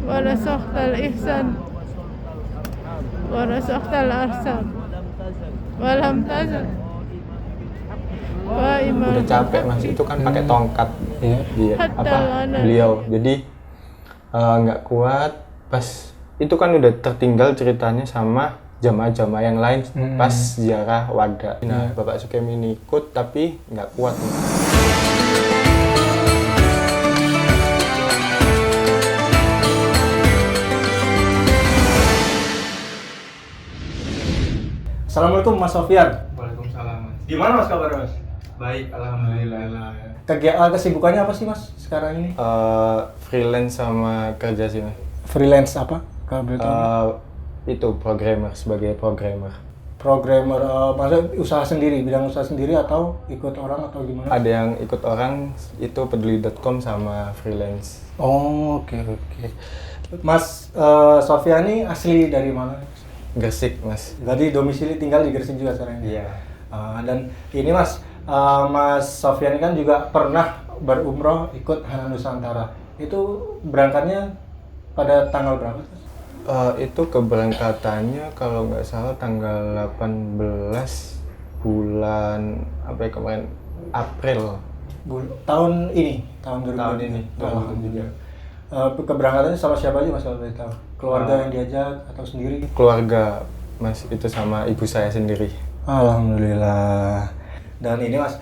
ورزقت الإحسان ورزقت الأحسان ولم تزل Udah capek mas, itu kan pakai tongkat Hatta beliau, jadi nggak kuat. Pas itu kan udah tertinggal ceritanya sama jamaah-jamaah yang lain pas ziarah wada. Nah Bapak Sukemi ini ikut tapi nggak kuat. Assalamualaikum Mas Sofyan. Waalaikumsalam mas. Gimana Mas kabar Mas? Baik, alhamdulillah. Kesibukannya apa sih Mas sekarang ini? Freelance sama kerja sih mas. Freelance apa? Kalau boleh tahu. Itu programmer, sebagai programmer. Programmer, maksudnya usaha sendiri, bidang usaha sendiri atau ikut orang atau gimana? Ada yang ikut orang, itu peduli.com sama freelance. Oh, oke. Mas Sofyan ini asli dari mana? Gresik mas. Jadi domisili tinggal di Gresik juga sekarang ini? Iya. Dan ini Mas, Mas Sofyan ini kan juga pernah berumroh ikut Hanan Nusantara. Itu berangkatnya pada tanggal berapa? Itu keberangkatannya kalau nggak salah tanggal 18 bulan apa ya kemarin, April. Tahun ini? Tahun 2023? Tahun ini, Alhamdulillah. Keberangkatannya sama siapa aja Mas kalau boleh tahu? Keluarga yang diajak atau sendiri? Keluarga mas, itu sama ibu saya sendiri. Alhamdulillah. Dan ini Mas,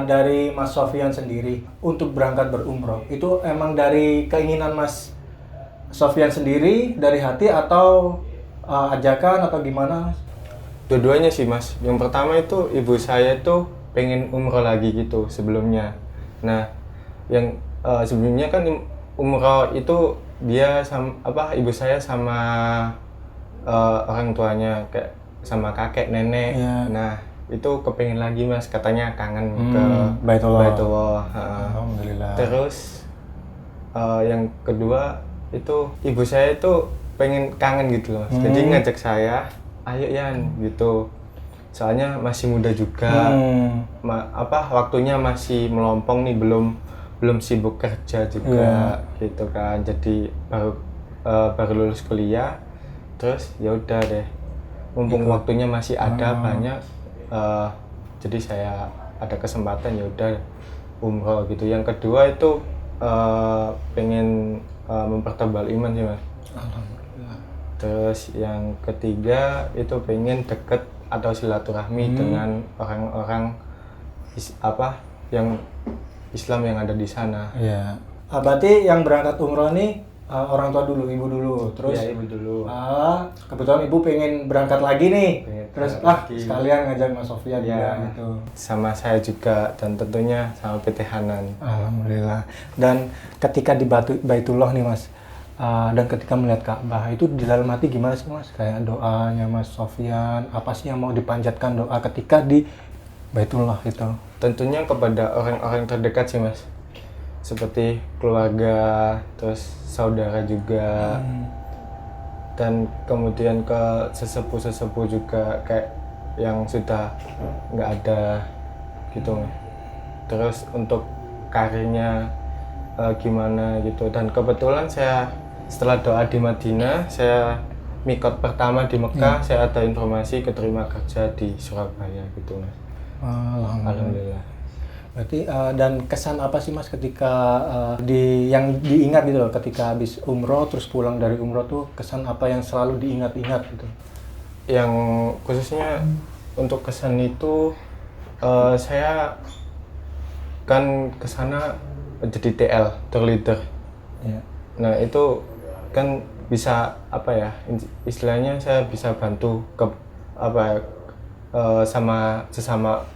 dari Mas Sofyan sendiri untuk berangkat berumroh itu emang dari keinginan Mas Sofyan sendiri, dari hati atau ajakan atau gimana? Dua-duanya sih mas. Yang pertama itu ibu saya tuh pengen umroh lagi gitu sebelumnya. Nah yang sebelumnya kan umroh itu dia sama ibu saya sama orang tuanya, kayak sama kakek nenek. Yeah. Nah itu kepengen lagi mas, katanya kangen ke Baitullah. Alhamdulillah. Terus yang kedua itu ibu saya itu pengen kangen gitu loh. Jadi ngajak saya, ayo Yan gitu. Soalnya masih muda juga. Waktunya masih melompong nih, belum sibuk kerja juga gitu kan. Jadi baru lulus kuliah. Terus ya udah deh. Mumpung waktunya masih ada banyak, jadi saya ada kesempatan ya udah umroh gitu. Yang kedua itu pengen mempertebal iman sih mas. Alhamdulillah. Terus yang ketiga itu pengen deket atau silaturahmi dengan orang-orang yang Islam yang ada di sana. Iya. Berarti yang berangkat umroh nih orang tua dulu, ibu dulu, terus ya, ibu dulu. Kebetulan ibu pengen berangkat lagi nih, terus lagi. sekalian ngajak Mas Sofyan juga gitu. Sama saya juga, dan tentunya sama PT Hanan. Alhamdulillah. Dan ketika di Baitullah nih Mas, dan ketika melihat Ka'bah itu di dalam hati gimana sih Mas? Kayak doanya Mas Sofyan, apa sih yang mau dipanjatkan doa ketika di Baitullah itu? Tentunya kepada orang-orang terdekat sih Mas. Seperti keluarga, terus saudara juga, dan kemudian ke sesepuh-sesepuh juga, kayak yang sudah nggak ada gitu. Terus untuk karirnya gimana gitu. Dan kebetulan saya setelah doa di Madinah, saya mikot pertama di Mekah, saya ada informasi keterima kerja di Surabaya gitu Mas. Alhamdulillah. Berarti dan kesan apa sih Mas ketika yang diingat gitu loh, ketika habis umroh terus pulang dari umroh tuh, kesan apa yang selalu diingat-ingat gitu? Yang khususnya untuk kesan itu saya kan kesana jadi TL, tour leader. Yeah. Nah itu kan bisa istilahnya saya bisa bantu sama sesama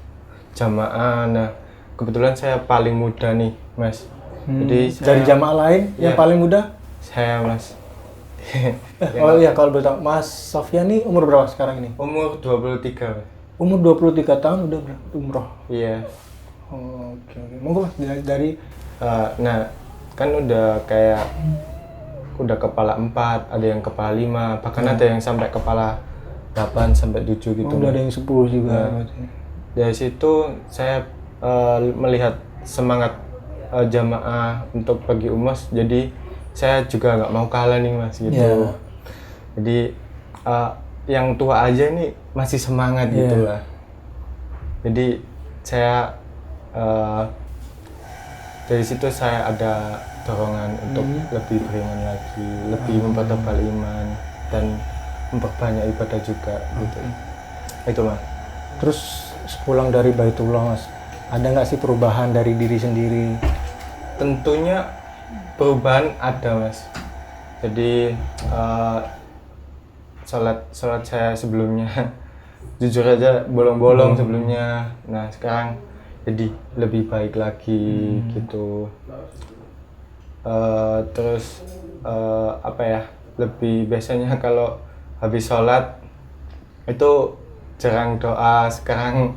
jamaah. Nah kebetulan saya paling muda nih Mas. Jadi dari jamaah lain yang paling muda? Saya Mas. Oh iya, kalau boleh tahu Mas Sofyan nih umur berapa sekarang ini? Umur 23 Mas. Umur 23 tahun udah umroh? Iya. Oke. Monggo Mas, dari nah kan udah kepala 4, ada yang kepala 5, bahkan ada yang sampai kepala 8 sampai 7 gitu. Udah ada yang 10 juga. Dari situ saya melihat semangat jamaah untuk pergi umroh, jadi saya juga nggak mau kalah nih mas gitu. Iya. Jadi yang tua aja nih masih semangat gitu lah. Jadi saya dari situ saya ada dorongan untuk lebih beriman lagi, lebih mempertebal iman dan memperbanyak ibadah juga gitu. Itu mas. Terus sepulang dari Baitullah mas, ada nggak sih perubahan dari diri sendiri? Tentunya perubahan ada mas. Jadi sholat saya sebelumnya jujur aja bolong-bolong sebelumnya. Nah sekarang jadi lebih baik lagi gitu. Terus apa ya? Lebih biasanya kalau habis sholat itu jarang doa. Sekarang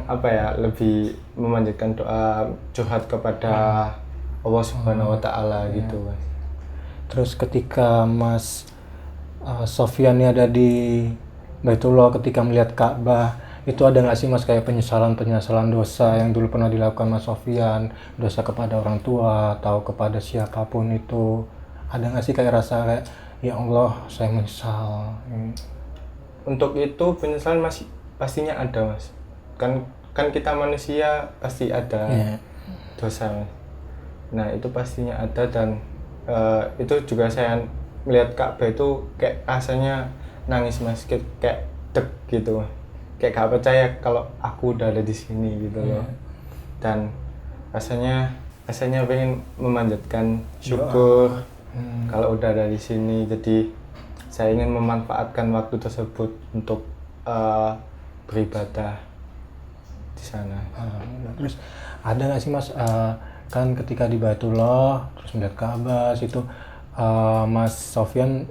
apa ya? Lebih memanjatkan doa, curhat kepada Allah Subhanahu Wa Taala gitu mas. Terus ketika Mas Sofyan ini ada di Baitullah, ketika melihat Ka'bah, itu ada nggak sih mas kayak penyesalan dosa yang dulu pernah dilakukan Mas Sofyan, dosa kepada orang tua atau kepada siapapun itu, ada nggak sih kayak rasa kayak ya Allah saya menyesal? Untuk itu penyesalan masih pastinya ada mas. Kan kita manusia pasti ada dosa mas. Nah itu pastinya ada dan itu juga saya melihat Ka'bah itu kayak rasanya nangis mas, kayak deg gitu mas. Kayak gak percaya kalau aku udah ada di sini gitu loh. Dan rasanya pengen memanjatkan syukur kalau udah ada di sini. Jadi saya ingin memanfaatkan waktu tersebut untuk beribadah di sana. Terus ada nggak sih mas, kan ketika di Baitullah terus melihat Ka'bah situ, Mas Sofyan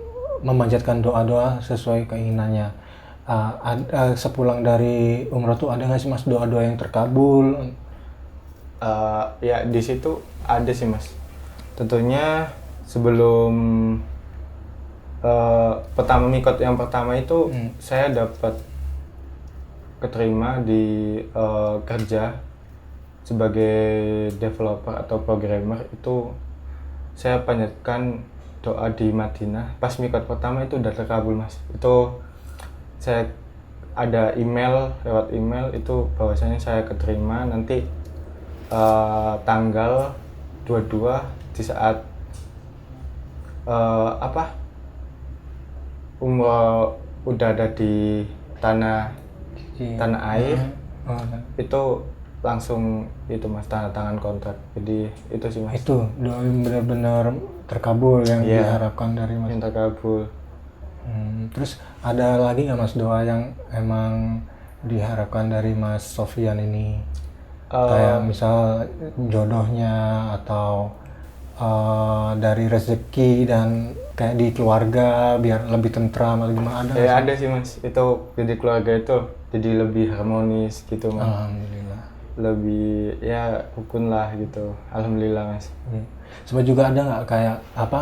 memanjatkan doa-doa sesuai keinginannya. Sepulang dari umroh tuh ada nggak sih mas doa-doa yang terkabul? Ya di situ ada sih mas. Tentunya sebelum mikot yang pertama itu saya dapat keterima di kerja sebagai developer atau programmer. Itu saya panjatkan doa di Madinah. Pas mikot pertama itu udah terkabul mas. Itu saya ada lewat email itu bahwasanya saya keterima nanti tanggal 22 di saat umroh udah ada di tanah air. Itu langsung itu mas tanda tangan kontrak. Jadi itu sih mas. Itu doa yang benar-benar terkabul yang diharapkan dari mas. Yang terkabul. Terus ada lagi nggak mas doa yang emang diharapkan dari Mas Sofyan ini? Kayak misal jodohnya atau dari rezeki dan kayak di keluarga biar lebih tentram atau gimana? Ada Ada sih mas. Itu jadi keluarga itu jadi lebih harmonis gitu mas. Alhamdulillah. Lebih ya rukun lah gitu. Alhamdulillah mas. Sebab juga ada nggak kayak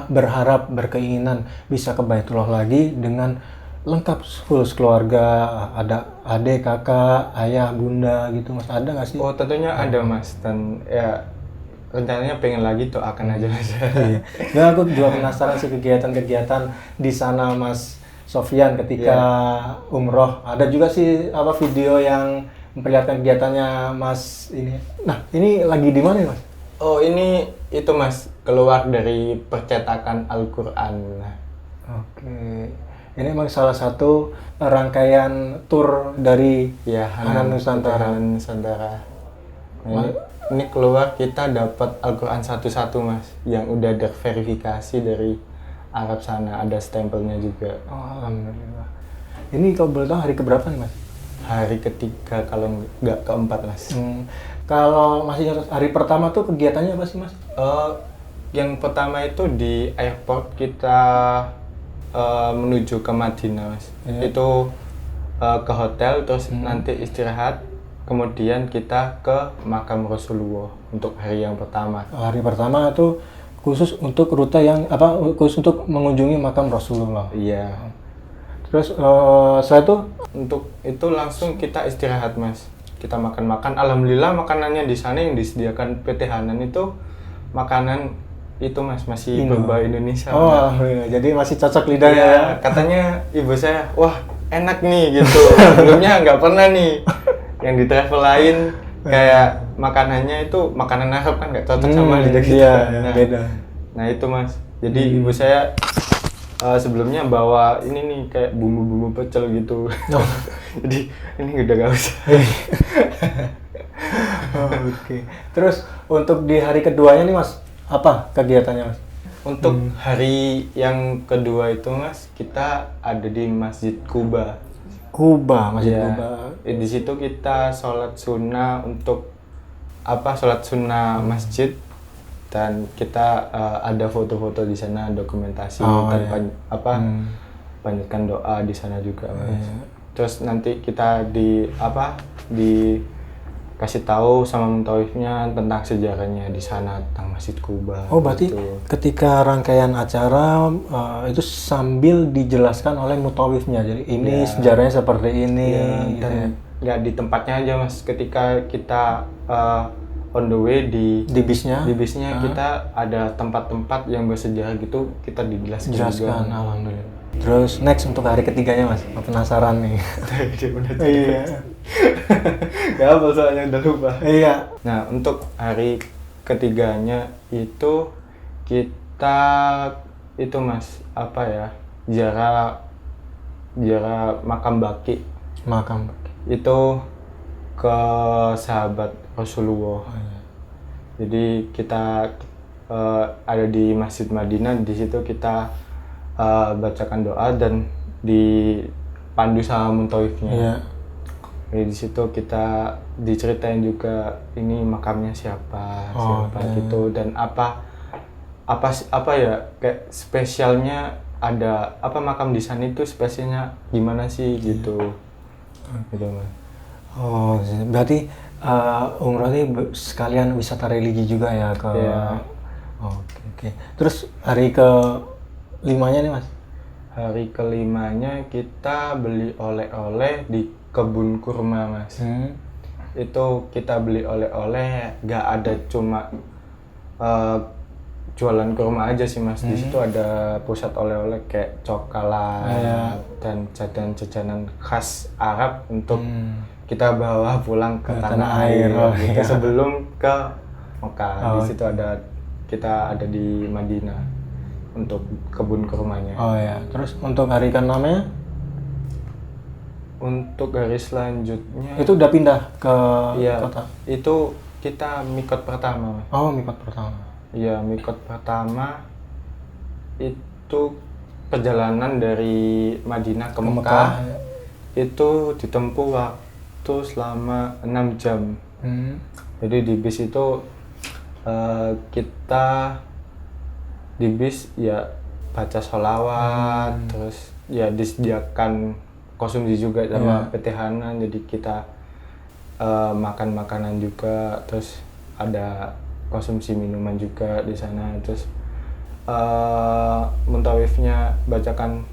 berharap, berkeinginan bisa ke Baitullah lagi dengan lengkap full keluarga, ada adik, kakak, ayah, bunda gitu mas, ada nggak sih? Oh tentunya ada mas, dan ya rencananya pengen lagi doakan aja mas. Nah, aku juga penasaran sih kegiatan-kegiatan di sana Mas Sofyan ketika umroh. Ada juga sih video yang memperlihatkan kegiatannya Mas ini. Nah ini lagi di mana mas? Oh ini itu mas, keluar dari percetakan Al-Quran. Oke, ini memang salah satu rangkaian tur dari Hanan Nusantara. Nah, ini keluar kita dapat Al-Quran satu-satu mas, yang udah terverifikasi dari Arab sana, ada stempelnya juga. Oh, alhamdulillah. Ini kalau boleh tahu hari keberapa nih mas? Hari ketiga kalau nggak keempat mas. Kalau masih hari pertama tuh kegiatannya apa sih mas? Yang pertama itu di airport kita menuju ke Madinah mas. Itu ke hotel terus nanti istirahat, kemudian kita ke makam Rasulullah untuk hari yang pertama. Hari pertama itu khusus untuk rute yang khusus untuk mengunjungi makam Rasulullah. Iya. Terus setelah itu untuk itu langsung kita istirahat mas. Kita makan-makan. Alhamdulillah makanannya di sana yang disediakan PT Hanan itu makanan itu mas, masih Indo. berbau Indonesia. Oh, Mas. alhamdulillah. Jadi masih cocok lidahnya Iya, ya. katanya ibu saya, wah enak nih gitu. Sebelumnya nggak pernah nih. Yang di travel lain kayak makanannya itu makanan Arab kan nggak cocok sama lidah kita. Iya, beda. Nah itu mas. Jadi ibu saya sebelumnya bawa ini nih kayak bumbu-bumbu pecel gitu. Oh. Jadi ini udah gak usah. Oh, oke. Terus untuk di hari keduanya nih mas, apa kegiatannya mas? Untuk hari yang kedua itu mas, kita ada di Masjid Kuba. Kuba, Masjid Ya, Kuba. di situ kita sholat sunnah untuk sholat sunnah masjid, dan kita ada foto-foto di sana, dokumentasi dan panjatkan doa di sana juga mas. Terus nanti kita dikasih tahu sama muntawifnya tentang sejarahnya di sana tentang Masjid Kuba. Oh berarti gitu. ketika rangkaian acara itu sambil dijelaskan oleh mutawifnya. Jadi ini sejarahnya seperti ini. Iya, Gitu dan ya. nggak di tempatnya aja mas, ketika kita on the way di Bisnya bisnya kita ada tempat-tempat yang bersejarah gitu, kita dijelaskan jelaskan. juga. Alhamdulillah. Terus next untuk hari ketiganya mas, penasaran nih. Iya. Gak apa soalnya udah lupa. Iya. Nah untuk hari ketiganya itu kita itu mas ziarah makam baki Makam. itu ke sahabat Rasulullah. Jadi kita ada di Masjid Madinah, di situ kita bacakan doa dan dipandu sama muntawifnya. Iya. Jadi di situ kita diceritain juga ini makamnya siapa gitu, dan apa ya kayak spesialnya, ada apa makam di sana itu spesialnya gimana sih gitu. Gitu mas. Oh, berarti umroh ini sekalian wisata religi juga ya ke. Iya. Oke. Terus hari ke-5-nya nih mas? Hari kelimanya kita beli oleh-oleh di kebun kurma mas. Itu kita beli oleh-oleh, gak ada cuma jualan kurma aja sih mas. Di situ ada pusat oleh-oleh kayak coklat dan jajanan-jajanan khas Arab untuk kita bawa pulang ke tanah air. Gitu. Sebelum ke Mekah. Di situ kita ada di Madinah untuk kebun kurmanya. Oh ya. Terus untuk hari ke-6-nya? Untuk hari selanjutnya Itu udah pindah ke kota? Itu kita mikot pertama mas. Oh, mikot pertama. Iya, mikot pertama itu perjalanan dari Madinah ke Mekah. Itu ditempuh waktu selama 6 jam. Jadi di bis itu kita di bis ya baca sholawat, terus ya disediakan konsumsi juga sama PT Hana, jadi kita makan makanan juga, terus ada konsumsi minuman juga di sana, terus muntawifnya bacakan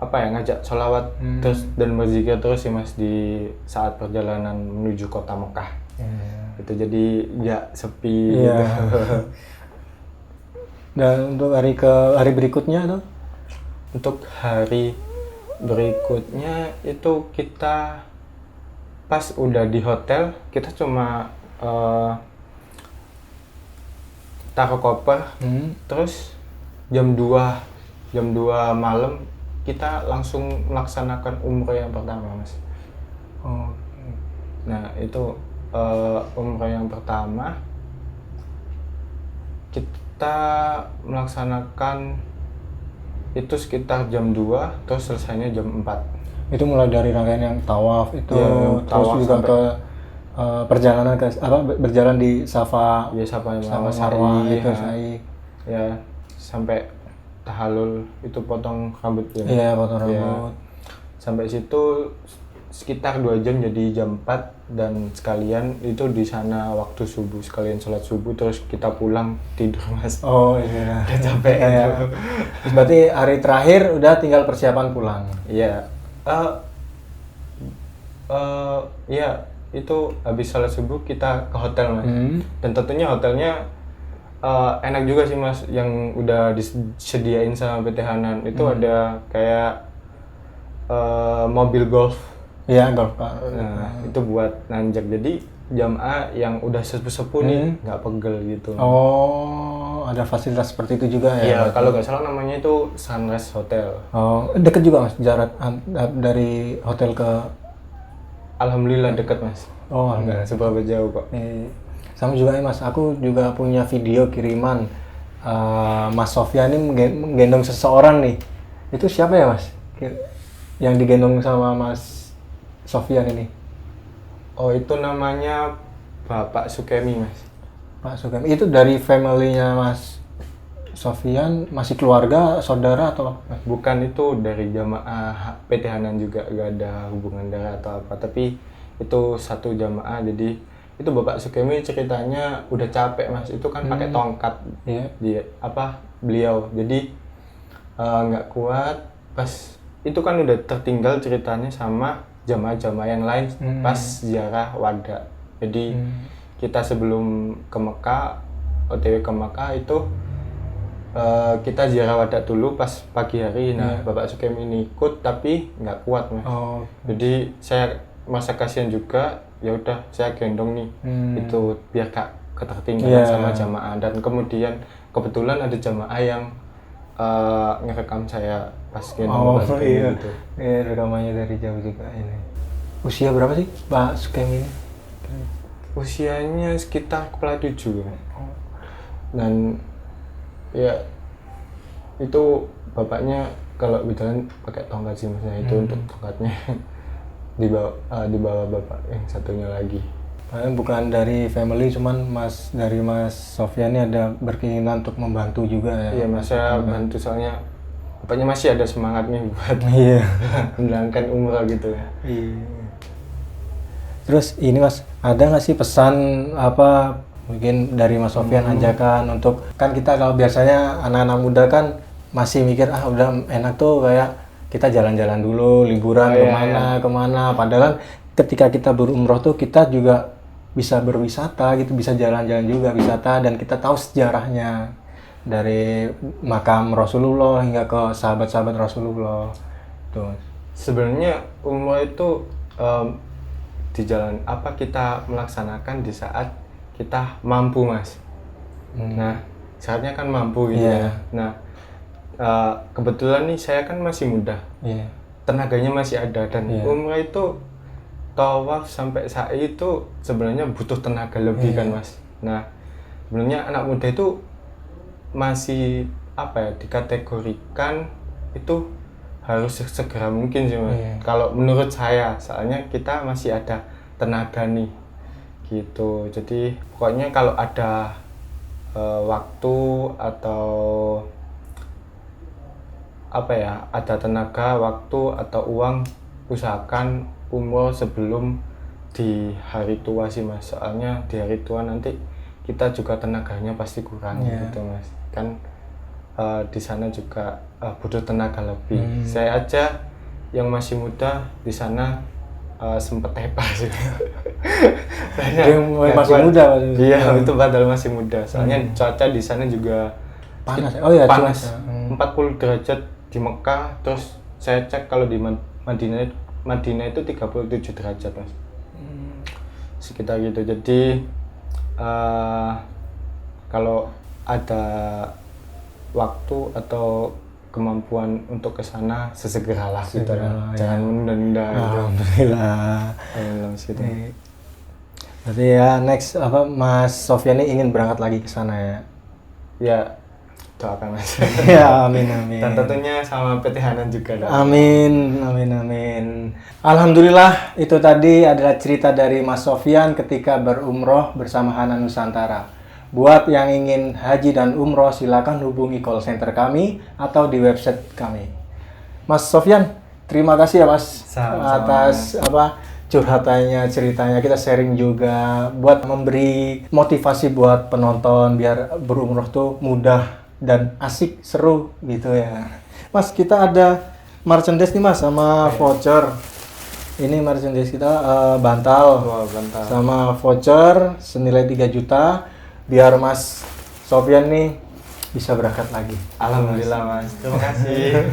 ngajak sholawat terus dan berzikir terus sih mas di saat perjalanan menuju kota Mekah. Itu jadi nggak sepi gitu. Dan untuk hari berikutnya tuh? Untuk hari berikutnya itu kita pas udah di hotel, kita cuma taruh koper, terus jam 2 malam kita langsung melaksanakan umroh yang pertama mas. Nah itu umroh yang pertama kita melaksanakan itu sekitar jam 2, terus selesainya jam 4. Itu mulai dari rangkaian yang tawaf itu, Ya, terus tawaf juga sampai ke perjalanan ke berjalan di Safa, ya sampai Marwah itu sa'i. Ya sampai tahalul itu potong rambut ya. Iya, potong rambut. Sampai situ sekitar 2 jam, jadi jam 4, dan sekalian itu di sana waktu subuh, sekalian sholat subuh, terus kita pulang tidur mas. Oh iya. Udah capek. Terus berarti hari terakhir udah tinggal persiapan pulang. Iya. Iya, itu habis sholat subuh kita ke hotel mas. Dan tentunya hotelnya enak juga sih Mas, yang udah disediain sama PT Hanan itu ada kayak mobil golf. Iya, golf Pak. Nah, itu buat nanjak. Jadi jamaah yang udah sepuh-sepuh nih nggak pegel gitu. Oh, ada fasilitas seperti itu juga ya? Iya, kalau nggak salah namanya itu Sunrise Hotel. Oh, deket juga Mas jarak dari hotel ke. Alhamdulillah deket Mas. Oh, Nggak seberapa jauh kok. sama juga ya Mas, aku juga punya video kiriman Mas Sofyan ini menggendong seseorang nih. Itu siapa ya Mas? Yang digendong sama Mas Sofyan ini? Oh, itu namanya Bapak Sukemi Mas. Pak Sugeng, itu dari family-nya Mas Sofyan, masih keluarga, saudara atau apa? Bukan, itu dari jamaah PT Hanan juga, gak ada hubungan darah atau apa. Tapi itu satu jamaah, jadi itu Bapak Sukemi ceritanya udah capek Mas. Itu kan pakai tongkat beliau. Jadi nggak kuat. Pas itu kan udah tertinggal ceritanya sama jamaah-jamaah yang lain pas ziarah wada. Jadi kita sebelum ke Mekah, OTW ke Mekah itu kita ziarah wada dulu pas pagi hari. Nah, Bapak Sukemi ini ikut tapi nggak kuat Mas. Oh. Jadi saya masa kasihan juga, ya udah saya gendong nih itu biar gak ketertinggalan sama jamaah. Dan kemudian kebetulan ada jamaah yang ngerekam saya pas gendong gitu. Iya, rekamannya dari jauh juga ini. Usia berapa sih Pak Sukemi ini? Usianya sekitar kepala 7. Dan ya itu bapaknya kalau berjalan pakai tongkat sih Mas. Itu untuk tongkatnya dibawa bapak yang satunya lagi. Bukan dari family, cuman dari Mas Sofyan ini ada berkeinginan untuk membantu juga ya? Iya Mas, saya bantu soalnya bapaknya masih ada semangatnya buat menjalankan umrah gitu ya. Iya. Terus ini Mas, ada nggak sih pesan apa mungkin dari Mas Sofyan ajakan untuk, kan kita kalau biasanya anak-anak muda kan masih mikir udah enak tuh kayak kita jalan-jalan dulu, liburan kemana. Padahal ketika kita berumroh tuh kita juga bisa berwisata gitu, bisa jalan-jalan juga wisata, dan kita tahu sejarahnya dari makam Rasulullah hingga ke sahabat-sahabat Rasulullah. Tuh. Sebenarnya umroh itu di jalan apa kita melaksanakan di saat kita mampu Mas. Nah, saatnya kan mampu gitu ya. Nah, kebetulan nih saya kan masih muda, tenaganya masih ada, dan umrah itu tawaf sampai sa'i itu sebenarnya butuh tenaga lebih kan Mas. Nah, sebenarnya anak muda itu masih dikategorikan itu harus segera mungkin sih Mas. Kalau menurut saya, soalnya kita masih ada tenaga nih gitu. Jadi pokoknya kalau ada waktu atau ada tenaga, waktu atau uang, usahakan umroh sebelum di hari tua sih Mas. Soalnya di hari tua nanti kita juga tenaganya pasti kurang gitu Mas. Kan di sana juga butuh tenaga lebih. Saya aja yang masih muda di sana sempet tepas sih. Masih muda. Iya, itu padahal masih muda. Soalnya cuaca di sana juga panas. Panas. 40 derajat di Mekah, terus saya cek kalau di Madinah itu 37 derajat Mas. Sekitar gitu. Jadi kalau ada waktu atau kemampuan untuk ke sana sesegeralah gitu ya. Jangan menunda gitu. Alhamdulillah. Gitu. Berarti ya next Mas Sofyan ini ingin berangkat lagi ke sana ya. Ya, doakan Mas. Ya, amin. Dan tentunya sama PT Hanan juga. Amin. Alhamdulillah, itu tadi adalah cerita dari Mas Sofyan ketika berumroh bersama Hanan Nusantara. Buat yang ingin haji dan umroh, silakan hubungi call center kami atau di website kami. Mas Sofyan, terima kasih ya Mas atas curhatannya, ceritanya. Kita sharing juga buat memberi motivasi buat penonton biar berumroh tuh mudah dan asik, seru gitu ya. Mas, kita ada merchandise nih Mas sama voucher. Ini merchandise kita bantal. Bantal. Sama voucher senilai 3 juta biar Mas Sofyan nih bisa berangkat lagi. Alhamdulillah Mas, terima kasih.